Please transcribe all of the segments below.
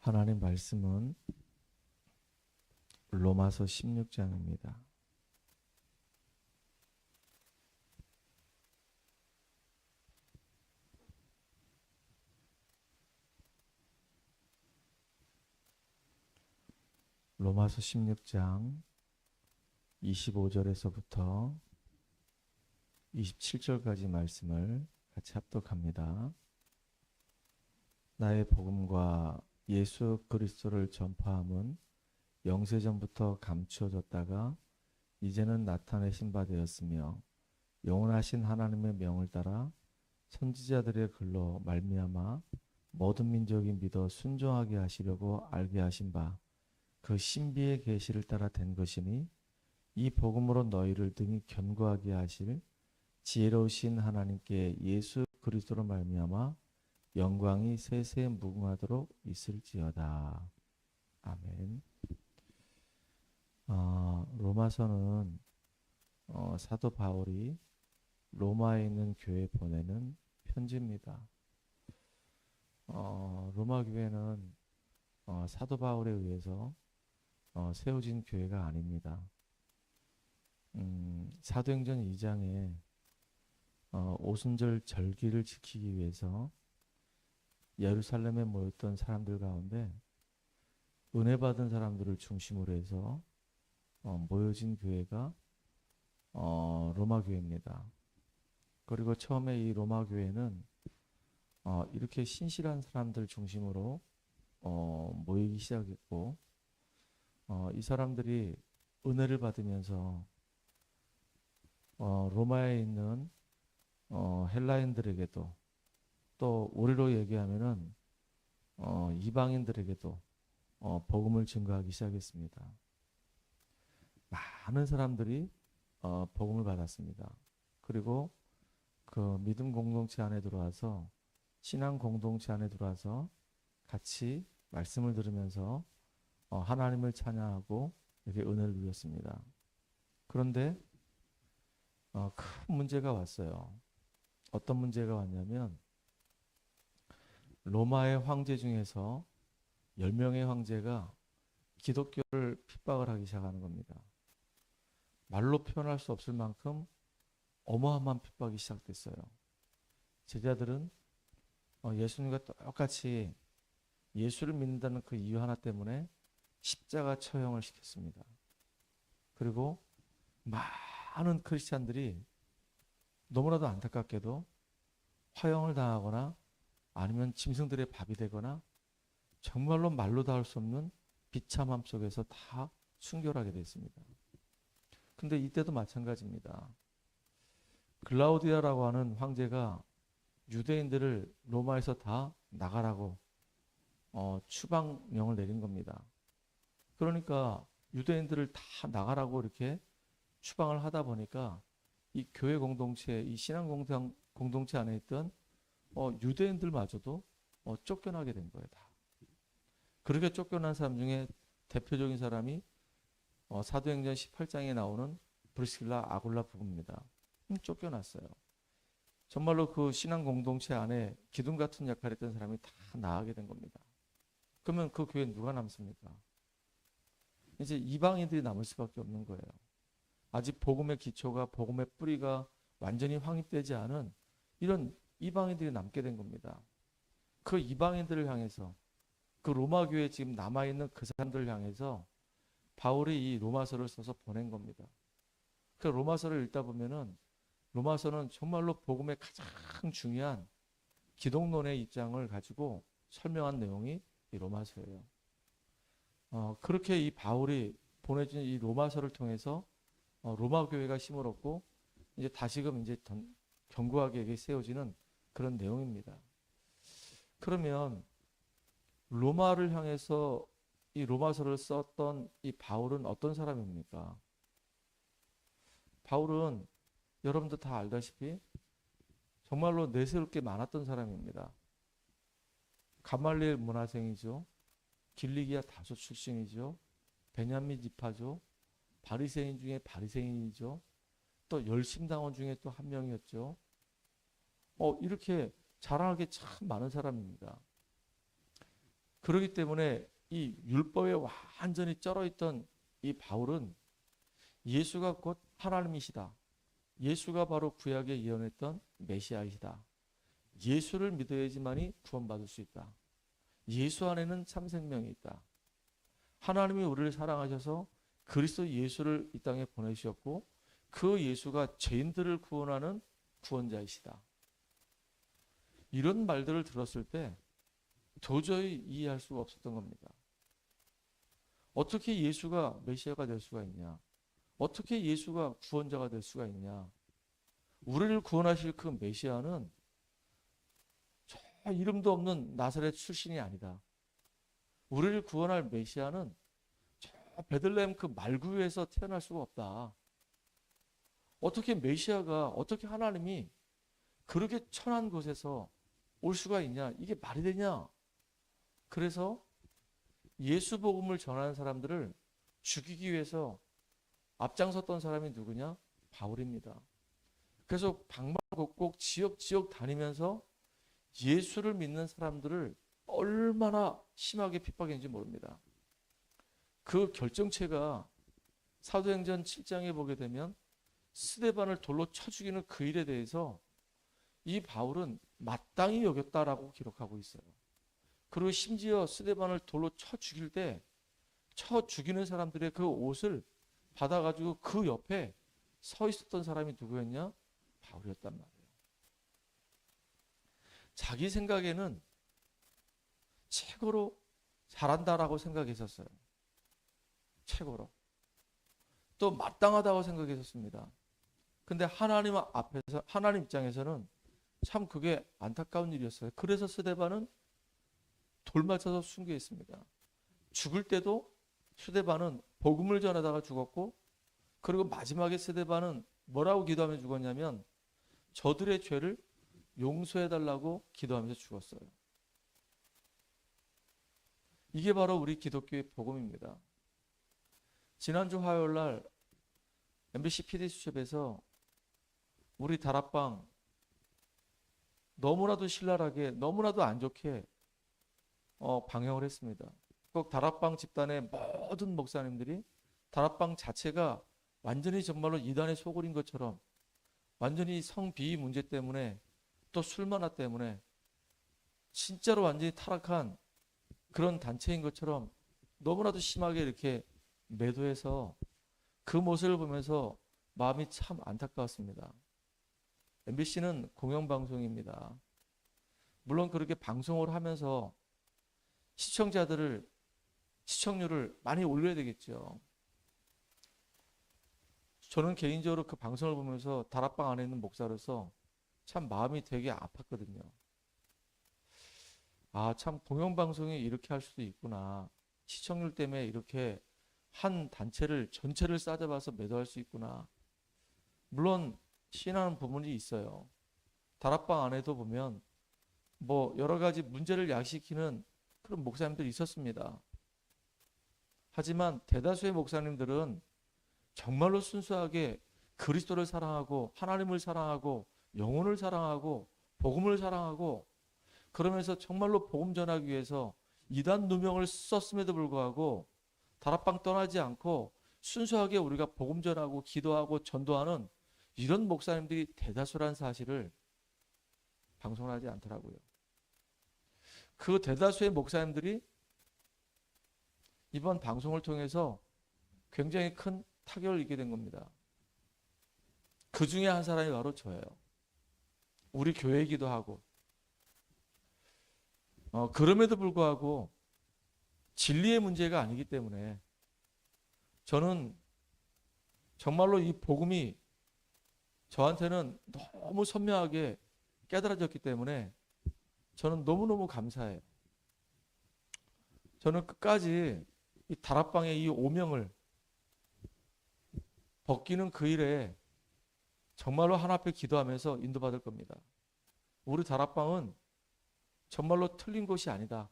하나님 말씀은 로마서 16장입니다. 로마서 16장 25절에서부터 27절까지 말씀을 같이 합독합니다. 나의 복음과 예수 그리스도를 전파함은 영세전부터 감추어졌다가 이제는 나타내신 바 되었으며 영원하신 하나님의 명을 따라 선지자들의 글로 말미암아 모든 민족이 믿어 순종하게 하시려고 알게 하신 바 그 신비의 계시를 따라 된 것이니 이 복음으로 너희를 등이 견고하게 하실 지혜로우신 하나님께 예수 그리스도로 말미암아 영광이 세세 무궁하도록 있을지어다. 아멘. 로마서는 사도 바울이 로마에 있는 교회에 보내는 편지입니다. 로마 교회는 사도 바울에 의해서 세워진 교회가 아닙니다. 사도행전 2장에 오순절 절기를 지키기 위해서 예루살렘에 모였던 사람들 가운데 은혜 받은 사람들을 중심으로 해서 모여진 교회가 로마 교회입니다. 그리고 처음에 이 로마 교회는 이렇게 신실한 사람들 중심으로 모이기 시작했고 이 사람들이 은혜를 받으면서 로마에 있는 헬라인들에게도 또 우리로 얘기하면은 이방인들에게도 복음을 증거하기 시작했습니다. 많은 사람들이 복음을 받았습니다. 그리고 그 믿음 공동체 안에 들어와서 신앙 공동체 안에 들어와서 같이 말씀을 들으면서 하나님을 찬양하고 이렇게 은혜를 누렸습니다. 그런데 큰 문제가 왔어요. 어떤 문제가 왔냐면 로마의 황제 중에서 10명의 황제가 기독교를 핍박을 하기 시작하는 겁니다. 말로 표현할 수 없을 만큼 어마어마한 핍박이 시작됐어요. 제자들은 예수님과 똑같이 예수를 믿는다는 그 이유 하나 때문에 십자가 처형을 시켰습니다. 그리고 많은 크리스찬들이 너무나도 안타깝게도 화형을 당하거나 아니면 짐승들의 밥이 되거나 정말로 말로 다 할 수 없는 비참함 속에서 다 순교하게 됐습니다. 근데 이때도 마찬가지입니다. 글라우디아라고 하는 황제가 유대인들을 로마에서 다 나가라고 추방령을 내린 겁니다. 그러니까 유대인들을 다 나가라고 이렇게 추방을 하다 보니까 이 교회 공동체, 이 신앙 공동체 안에 있던 유대인들마저도 쫓겨나게 된 거예요. 다. 그렇게 쫓겨난 사람 중에 대표적인 사람이 사도행전 18장에 나오는 브리스길라 아굴라 부부입니다. 쫓겨났어요. 정말로 그 신앙 공동체 안에 기둥 같은 역할을 했던 사람이 다 나가게 된 겁니다. 그러면 그 교회에 누가 남습니까? 이제 이방인들이 남을 수밖에 없는 거예요. 아직 복음의 기초가, 복음의 뿌리가 완전히 확립되지 않은 이런 이방인들이 남게 된 겁니다. 그 이방인들을 향해서, 그 로마 교회에 지금 남아있는 그 사람들을 향해서 바울이 이 로마서를 써서 보낸 겁니다. 그 로마서를 읽다 보면은 로마서는 정말로 복음의 가장 중요한 기독론의 입장을 가지고 설명한 내용이 이 로마서예요. 그렇게 이 바울이 보내준 이 로마서를 통해서 로마 교회가 힘을 얻고 이제 다시금 이제 견고하게 세워지는 그런 내용입니다. 그러면 로마를 향해서 이 로마서를 썼던 이 바울은 어떤 사람입니까? 바울은 여러분도 다 알다시피 정말로 내세울 게 많았던 사람입니다. 가말리엘 문화생이죠. 길리기아 다소 출신이죠. 베냐민 지파죠. 바리새인 중에 바리새인이죠. 또 열심당원 중에 또 한 명이었죠. 이렇게 자랑할 게 참 많은 사람입니다. 그렇기 때문에 이 율법에 완전히 쩔어 있던 이 바울은 예수가 곧 하나님이시다. 예수가 바로 구약에 예언했던 메시아이시다. 예수를 믿어야지만이 구원받을 수 있다. 예수 안에는 참 생명이 있다. 하나님이 우리를 사랑하셔서 그리스도 예수를 이 땅에 보내주셨고 그 예수가 죄인들을 구원하는 구원자이시다. 이런 말들을 들었을 때 도저히 이해할 수가 없었던 겁니다. 어떻게 예수가 메시아가 될 수가 있냐? 어떻게 예수가 구원자가 될 수가 있냐? 우리를 구원하실 그 메시아는 저 이름도 없는 나사렛 출신이 아니다. 우리를 구원할 메시아는 저 베들레헴 그 말구에서 태어날 수가 없다. 어떻게 메시아가, 어떻게 하나님이 그렇게 천한 곳에서 올 수가 있냐? 이게 말이 되냐? 그래서 예수 복음을 전하는 사람들을 죽이기 위해서 앞장섰던 사람이 누구냐? 바울입니다. 그래서 방방곡곡 지역 다니면서 예수를 믿는 사람들을 얼마나 심하게 핍박했는지 모릅니다. 그 결정체가 사도행전 7장에 보게 되면 스데반을 돌로 쳐 죽이는 그 일에 대해서 이 바울은 마땅히 여겼다라고 기록하고 있어요. 그리고 심지어 스데반을 돌로 쳐 죽일 때 쳐 죽이는 사람들의 그 옷을 받아가지고 그 옆에 서 있었던 사람이 누구였냐? 바울이었단 말이에요. 자기 생각에는 최고로 잘한다라고 생각했었어요. 최고로. 또 마땅하다고 생각했었습니다. 근데 하나님 앞에서, 하나님 입장에서는 참 그게 안타까운 일이었어요. 그래서 스데반은 돌 맞춰서 순교했습니다. 죽을 때도 스데반은 복음을 전하다가 죽었고, 그리고 마지막에 스데반은 뭐라고 기도하며 죽었냐면 저들의 죄를 용서해달라고 기도하면서 죽었어요. 이게 바로 우리 기독교의 복음입니다. 지난주 화요일 날 MBC PD수첩에서 우리 다락방 너무나도 신랄하게, 너무나도 안 좋게 방영을 했습니다. 꼭 다락방 집단의 모든 목사님들이 다락방 자체가 완전히 정말로 이단의 소굴인 것처럼, 완전히 성비위 문제 때문에, 또 술만화 때문에 진짜로 완전히 타락한 그런 단체인 것처럼 너무나도 심하게 이렇게 매도해서 그 모습을 보면서 마음이 참 안타까웠습니다. MBC는 공영방송입니다. 물론 그렇게 방송을 하면서 시청률을 많이 올려야 되겠죠. 저는 개인적으로 그 방송을 보면서 다락방 안에 있는 목사로서 참 마음이 되게 아팠거든요. 아, 참 공영방송이 이렇게 할 수도 있구나. 시청률 때문에 이렇게 한 단체를 전체를 싸잡아서 매도할 수 있구나. 물론 시인하는 부분이 있어요. 다락방 안에도 보면 뭐 여러 가지 문제를 야기시키는 그런 목사님들이 있었습니다. 하지만 대다수의 목사님들은 정말로 순수하게 그리스도를 사랑하고 하나님을 사랑하고 영혼을 사랑하고 복음을 사랑하고, 그러면서 정말로 복음 전하기 위해서 이단 누명을 썼음에도 불구하고 다락방 떠나지 않고 순수하게 우리가 복음 전하고 기도하고 전도하는 이런 목사님들이 대다수란 사실을 방송을 하지 않더라고요. 그 대다수의 목사님들이 이번 방송을 통해서 굉장히 큰 타격을 입게 된 겁니다. 그 중에 한 사람이 바로 저예요. 우리 교회이기도 하고, 그럼에도 불구하고 진리의 문제가 아니기 때문에 저는 정말로 이 복음이 저한테는 너무 선명하게 깨달아졌기 때문에 저는 너무너무 감사해요. 저는 끝까지 이 다락방의 이 오명을 벗기는 그 일에 정말로 하나 앞에 기도하면서 인도받을 겁니다. 우리 다락방은 정말로 틀린 곳이 아니다.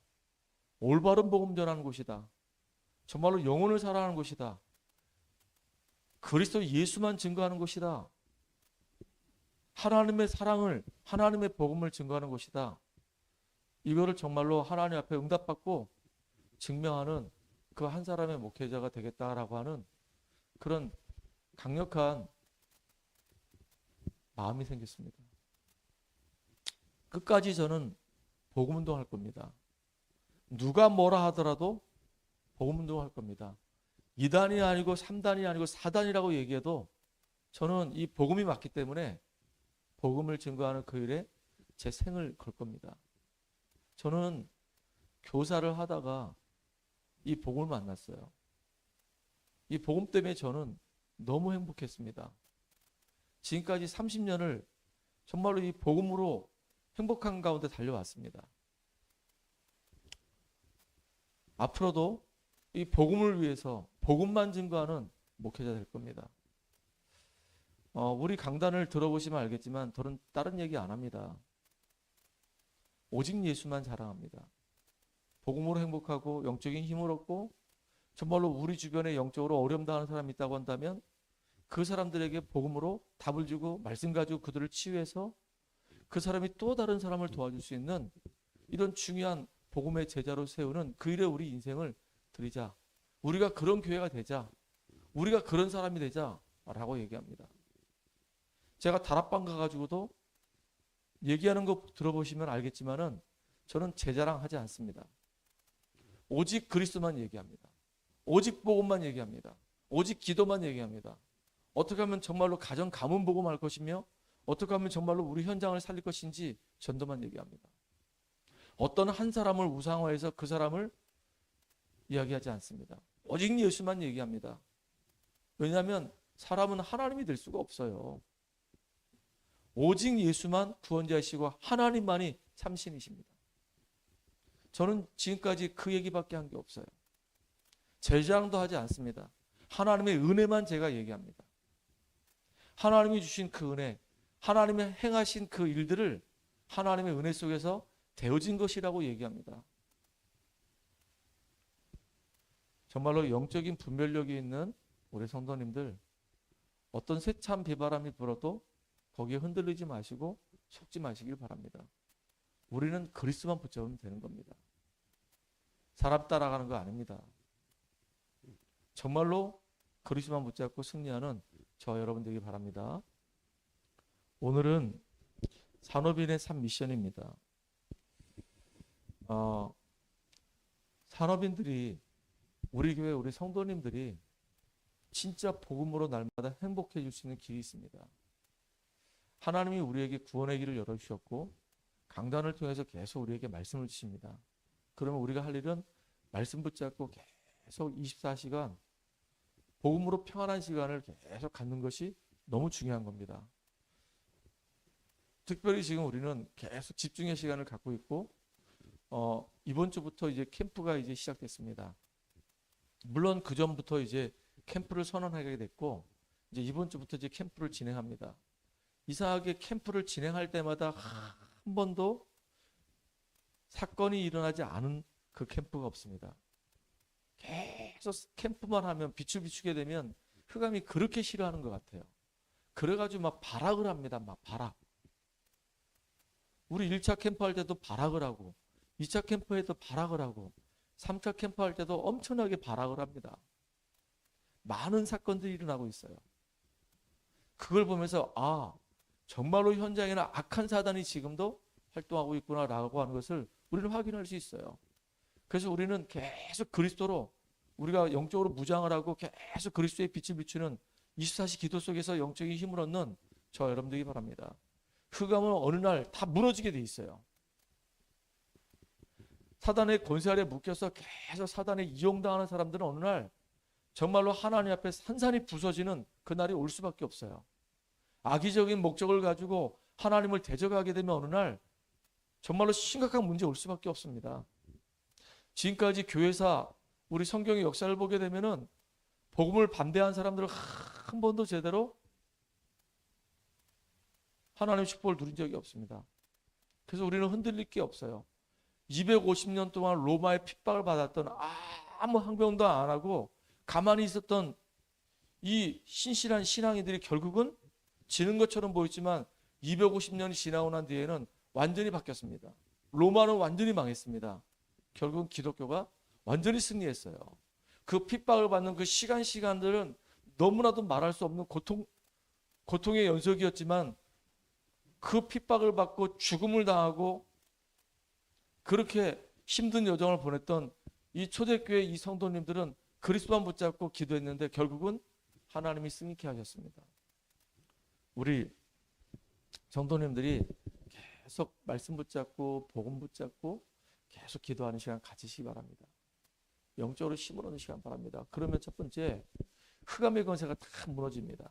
올바른 복음 전하는 곳이다. 정말로 영혼을 사랑하는 곳이다. 그리스도 예수만 증거하는 곳이다. 하나님의 사랑을, 하나님의 복음을 증거하는 곳이다. 이거를 정말로 하나님 앞에 응답받고 증명하는 그 한 사람의 목회자가 되겠다라고 하는 그런 강력한 마음이 생겼습니다. 끝까지 저는 복음 운동할 겁니다. 누가 뭐라 하더라도 복음 운동할 겁니다. 2단이 아니고 3단이 아니고 4단이라고 얘기해도 저는 이 복음이 맞기 때문에 복음을 증거하는 그 일에 제 생을 걸 겁니다. 저는 교사를 하다가 이 복음을 만났어요. 이 복음 때문에 저는 너무 행복했습니다. 지금까지 30년을 정말로 이 복음으로 행복한 가운데 달려왔습니다. 앞으로도 이 복음을 위해서 복음만 증거하는 목회자 될 겁니다. 우리 강단을 들어보시면 알겠지만 저는 다른 얘기 안 합니다. 오직 예수만 자랑합니다. 복음으로 행복하고 영적인 힘을 얻고 정말로 우리 주변에 영적으로 어려움 당하는 사람이 있다고 한다면 그 사람들에게 복음으로 답을 주고 말씀 가지고 그들을 치유해서 그 사람이 또 다른 사람을 도와줄 수 있는 이런 중요한 복음의 제자로 세우는 그 일에 우리 인생을 드리자. 우리가 그런 교회가 되자. 우리가 그런 사람이 되자라고 얘기합니다. 제가 다락방 가가지고도 얘기하는 거 들어보시면 알겠지만은 저는 제 자랑하지 않습니다. 오직 그리스도만 얘기합니다. 오직 복음만 얘기합니다. 오직 기도만 얘기합니다. 어떻게 하면 정말로 가정 가문 복음할 것이며 어떻게 하면 정말로 우리 현장을 살릴 것인지 전도만 얘기합니다. 어떤 한 사람을 우상화해서 그 사람을 이야기하지 않습니다. 오직 예수만 얘기합니다. 왜냐하면 사람은 하나님이 될 수가 없어요. 오직 예수만 구원자이시고 하나님만이 참신이십니다. 저는 지금까지 그 얘기밖에 한 게 없어요. 제 자랑도 하지 않습니다. 하나님의 은혜만 제가 얘기합니다. 하나님이 주신 그 은혜, 하나님이 행하신 그 일들을 하나님의 은혜 속에서 되어진 것이라고 얘기합니다. 정말로 영적인 분별력이 있는 우리 성도님들, 어떤 세찬 비바람이 불어도 거기에 흔들리지 마시고 속지 마시길 바랍니다. 우리는 그리스도만 붙잡으면 되는 겁니다. 사람 따라가는 거 아닙니다. 정말로 그리스도만 붙잡고 승리하는 저 여러분들이 바랍니다. 오늘은 산업인의 삶 미션입니다. 산업인들이 우리 교회 우리 성도님들이 진짜 복음으로 날마다 행복해질 수 있는 길이 있습니다. 하나님이 우리에게 구원의 길을 열어주셨고 강단을 통해서 계속 우리에게 말씀을 주십니다. 그러면 우리가 할 일은 말씀 붙잡고 계속 24시간 복음으로 평안한 시간을 계속 갖는 것이 너무 중요한 겁니다. 특별히 지금 우리는 계속 집중의 시간을 갖고 있고 이번 주부터 이제 캠프가 이제 시작됐습니다. 물론 그 전부터 이제 캠프를 선언하게 됐고 이제 이번 주부터 이제 캠프를 진행합니다. 이상하게 캠프를 진행할 때마다 한 번도 사건이 일어나지 않은 그 캠프가 없습니다. 계속 캠프만 하면 비추게 되면 흑암이 그렇게 싫어하는 것 같아요. 그래가지고 막 발악을 합니다. 막 발악. 우리 1차 캠프 할 때도 발악을 하고 2차 캠프에도 발악을 하고 3차 캠프 할 때도 엄청나게 발악을 합니다. 많은 사건들이 일어나고 있어요. 그걸 보면서 정말로 현장에는 악한 사단이 지금도 활동하고 있구나라고 하는 것을 우리는 확인할 수 있어요. 그래서 우리는 계속 그리스도로 우리가 영적으로 무장을 하고 계속 그리스도의 빛을 비추는 24시 기도 속에서 영적인 힘을 얻는 저 여러분들이 바랍니다. 흑암은 어느 날 다 무너지게 돼 있어요. 사단의 권세 아래 묶여서 계속 사단에 이용당하는 사람들은 어느 날 정말로 하나님 앞에 산산이 부서지는 그날이 올 수밖에 없어요. 악의적인 목적을 가지고 하나님을 대적하게 되면 어느 날 정말로 심각한 문제 올 수밖에 없습니다. 지금까지 교회사 우리 성경의 역사를 보게 되면은 복음을 반대한 사람들은 한 번도 제대로 하나님의 축복을 누린 적이 없습니다. 그래서 우리는 흔들릴 게 없어요. 250년 동안 로마의 핍박을 받았던 아무 항병도 안 하고 가만히 있었던 이 신실한 신앙인들이 결국은 지는 것처럼 보였지만 250년이 지나고 난 뒤에는 완전히 바뀌었습니다. 로마는 완전히 망했습니다. 결국은 기독교가 완전히 승리했어요. 그 핍박을 받는 그 시간들은 너무나도 말할 수 없는 고통의 연속이었지만 그 핍박을 받고 죽음을 당하고 그렇게 힘든 여정을 보냈던 이 초대교회 이 성도님들은 그리스도만 붙잡고 기도했는데 결국은 하나님이 승리케 하셨습니다. 우리 성도님들이 계속 말씀 붙잡고 복음 붙잡고 계속 기도하는 시간 가지시기 바랍니다. 영적으로 힘을 얻는 시간 바랍니다. 그러면 첫 번째, 흑암의 권세가 다 무너집니다.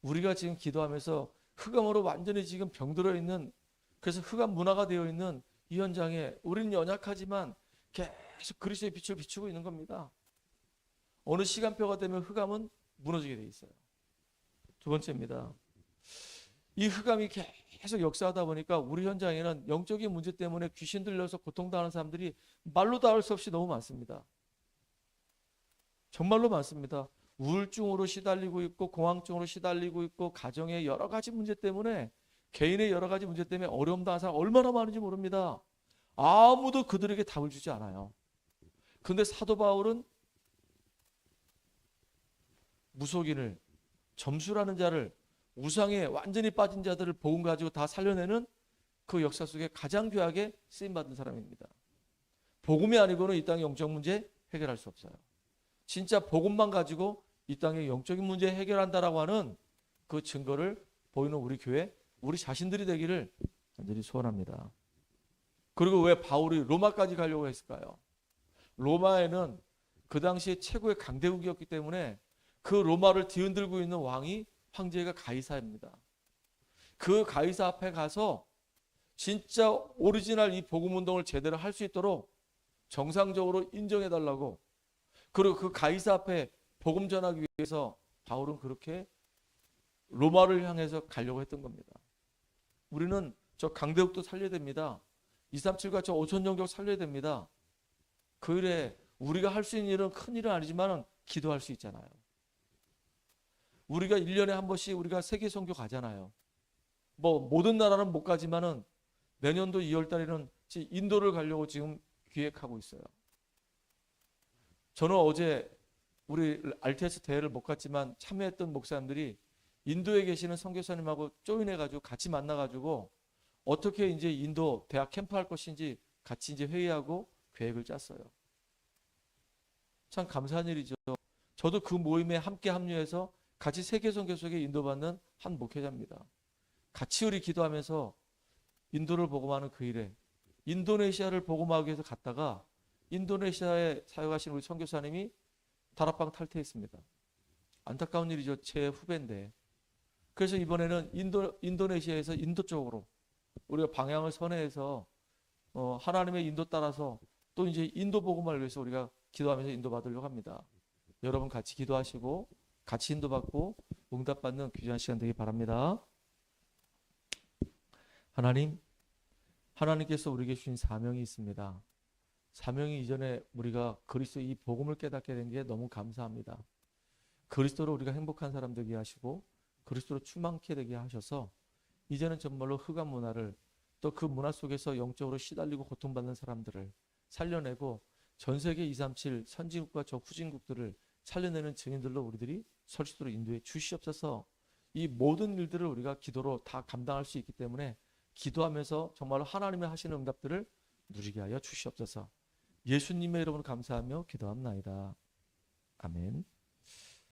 우리가 지금 기도하면서 흑암으로 완전히 지금 병들어 있는, 그래서 흑암 문화가 되어 있는 이 현장에 우리는 연약하지만 계속 그리스도의 빛을 비추고 있는 겁니다. 어느 시간표가 되면 흑암은 무너지게 돼 있어요. 두 번째입니다. 이 흑암이 계속 역사하다 보니까 우리 현장에는 영적인 문제 때문에 귀신 들려서 고통당하는 사람들이 말로 다 할 수 없이 너무 많습니다. 정말로 많습니다. 우울증으로 시달리고 있고 공황증으로 시달리고 있고 가정의 여러 가지 문제 때문에, 개인의 여러 가지 문제 때문에 어려움 당하는 사람 얼마나 많은지 모릅니다. 아무도 그들에게 답을 주지 않아요. 그런데 사도 바울은 무속인을, 점수라는 자를, 우상에 완전히 빠진 자들을 복음 가지고 다 살려내는 그 역사 속에 가장 귀하게 쓰임받은 사람입니다. 복음이 아니고는 이 땅의 영적 문제 해결할 수 없어요. 진짜 복음만 가지고 이 땅의 영적인 문제 해결한다라고 하는 그 증거를 보이는 우리 교회, 우리 자신들이 되기를 간절히 소원합니다. 그리고 왜 바울이 로마까지 가려고 했을까요? 로마에는 그 당시에 최고의 강대국이었기 때문에 그 로마를 뒤흔들고 있는 왕이 황제가 가이사입니다. 그 가이사 앞에 가서 진짜 오리지널 이 복음 운동을 제대로 할 수 있도록 정상적으로 인정해달라고, 그리고 그 가이사 앞에 복음 전하기 위해서 바울은 그렇게 로마를 향해서 가려고 했던 겁니다. 우리는 저 강대국도 살려야 됩니다. 237과 저 5천정교 살려야 됩니다. 그 일에 우리가 할 수 있는 일은 큰 일은 아니지만 기도할 수 있잖아요. 우리가 1년에 한 번씩 우리가 세계 선교 가잖아요. 뭐 모든 나라는 못 가지만은 내년도 2월 달에는 인도를 가려고 지금 기획하고 있어요. 저는 어제 우리 RTS 대회를 못 갔지만 참여했던 목사님들이 인도에 계시는 선교사님하고 조인해가지고 같이 만나가지고 어떻게 이제 인도 대학 캠프 할 것인지 같이 이제 회의하고 계획을 짰어요. 참 감사한 일이죠. 저도 그 모임에 함께 합류해서 같이 세계 선교 속에 인도받는 한 목회자입니다. 같이 우리 기도하면서 인도를 복음하는 그 일에 인도네시아를 복음하기 위해서 갔다가 인도네시아에 사역하신 우리 선교사님이 다락방 탈퇴했습니다. 안타까운 일이죠. 제 후배인데. 그래서 이번에는 인도네시아에서 인도 쪽으로 우리가 방향을 선회해서 하나님의 인도 따라서 또 이제 인도 복음을 위해서 우리가 기도하면서 인도 받으려고 합니다. 여러분 같이 기도하시고 같이 인도받고 응답받는 귀한 시간 되기 바랍니다. 하나님께서 우리에게 주신 사명이 있습니다. 사명이 이전에 우리가 그리스도의 이 복음을 깨닫게 된 게 너무 감사합니다. 그리스도로 우리가 행복한 사람 되게 하시고 그리스도로 충만케 되게 하셔서 이제는 정말로 흑암 문화를, 또 그 문화 속에서 영적으로 시달리고 고통받는 사람들을 살려내고 전 세계 237 선진국과 저 후진국들을 살려내는 증인들로 우리들이 설 수 있도록 인도해 주시옵소서. 이 모든 일들을 우리가 기도로 다 감당할 수 있기 때문에 기도하면서 정말로 하나님의 하시는 응답들을 누리게 하여 주시옵소서. 예수님의 이름으로 감사하며 기도합나이다. 아멘.